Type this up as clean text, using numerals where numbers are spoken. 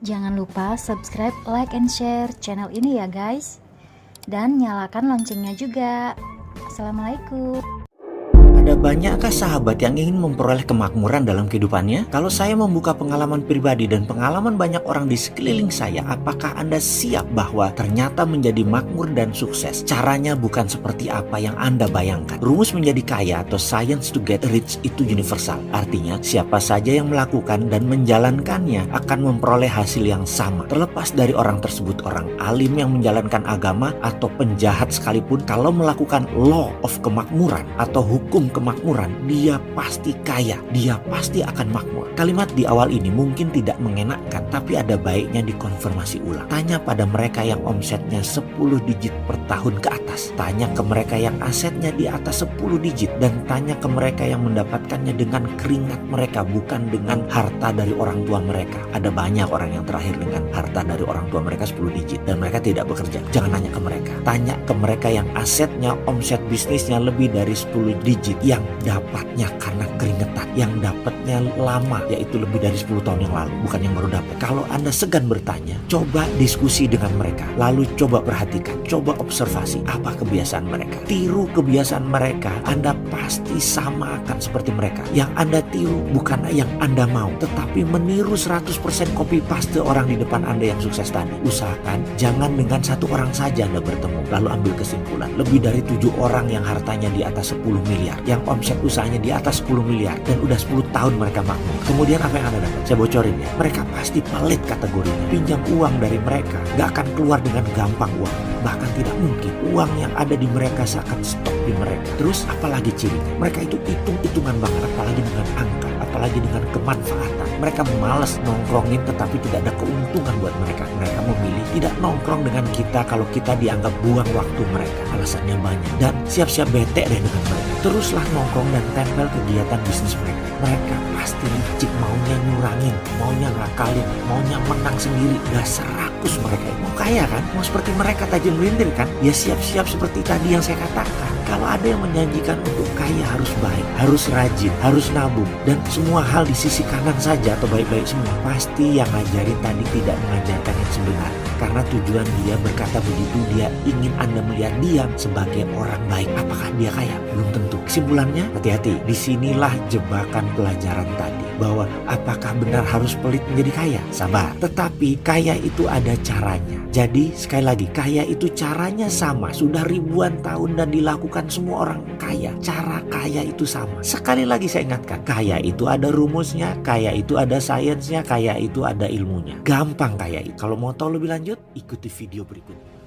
Jangan lupa subscribe, like, and share channel ini ya guys. Dan nyalakan loncengnya juga. Assalamualaikum. Ada banyakkah sahabat yang ingin memperoleh kemakmuran dalam kehidupannya? Kalau saya membuka pengalaman pribadi dan pengalaman banyak orang di sekeliling saya, apakah Anda siap bahwa ternyata menjadi makmur dan sukses caranya bukan seperti apa yang Anda bayangkan? Rumus menjadi kaya atau science to get rich itu universal. Artinya, siapa saja yang melakukan dan menjalankannya akan memperoleh hasil yang sama. Terlepas dari orang tersebut orang alim yang menjalankan agama atau penjahat sekalipun, kalau melakukan law of kemakmuran atau hukum kemakmuran, dia pasti kaya, dia pasti akan makmur. Kalimat di awal ini mungkin tidak mengenakkan, tapi ada baiknya dikonfirmasi ulang. Tanya pada mereka yang omsetnya 10 digit per tahun ke atas. Tanya ke mereka yang asetnya di atas 10 digit. Dan tanya ke mereka yang mendapatkannya dengan keringat mereka, bukan dengan harta dari orang tua mereka. Ada banyak orang yang terakhir dengan harta dari orang tua mereka 10 digit dan mereka tidak bekerja. Jangan tanya ke mereka. Tanya ke mereka yang asetnya, omset bisnisnya lebih dari 10 digit, yang dapatnya karena keringetan, yang dapatnya lama, yaitu lebih dari 10 tahun yang lalu, bukan yang baru dapat. Kalau Anda segan bertanya, coba diskusi dengan mereka, lalu coba perhatikan, coba observasi apa kebiasaan mereka. Tiru kebiasaan mereka, Anda pasti sama akan seperti mereka. Yang Anda tiru bukan yang Anda mau, tetapi meniru 100% copy paste orang di depan Anda yang sukses tadi. Usahakan jangan dengan satu orang saja Anda bertemu, lalu ambil kesimpulan. Lebih dari 7 orang yang hartanya di atas 10 miliar, yang omset usahanya di atas 10 miliar, dan udah 10 tahun mereka makmur. Kemudian apa yang Anda dapat? Saya bocorin ya. Mereka pasti pelit kategorinya. Pinjam uang dari mereka gak akan keluar dengan gampang uang. Bahkan tidak mungkin. Uang yang ada di mereka seakan stok di mereka. Terus apalagi cirinya? Mereka itu hitung-hitungan banget, apalagi dengan angka, apalagi dengan kemanfaatan. Mereka malas nongkrongin tetapi tidak ada keuntungan buat mereka. Mereka memilih tidak nongkrong dengan kita kalau kita dianggap buang waktu mereka. Alasannya banyak. Dan siap-siap bete deh dengan mereka. Teruslah nongkrong dan tempel kegiatan bisnis mereka. Mereka pasti licik, maunya nyurangin, maunya ngakalin, maunya menang sendiri. Dasar rakus mereka. Mau kaya kan? Mau seperti mereka tajam melintir kan? Ya siap-siap seperti tadi yang saya katakan. Kalau ada yang menjanjikan untuk kaya harus baik, harus rajin, harus nabung, dan semua hal di sisi kanan saja atau baik-baik semua, pasti yang ngajarin tadi tidak mengajarkan yang sebenarnya. Karena tujuan dia berkata begitu, dia ingin Anda melihat dia sebagai orang baik. Apakah dia kaya? Belum tentu. Kesimpulannya, hati-hati. Disinilah jebakan pelajaran tadi. Bahwa apakah benar harus pelit menjadi kaya? Sabar. Tetapi kaya itu ada caranya. Jadi sekali lagi, kaya itu caranya sama. Sudah ribuan tahun dan dilakukan semua orang kaya. Cara kaya itu sama. Sekali lagi saya ingatkan, kaya itu ada rumusnya, kaya itu ada sainsnya, kaya itu ada ilmunya. Gampang kaya itu. Kalau mau tahu lebih lanjut, ikuti video berikutnya.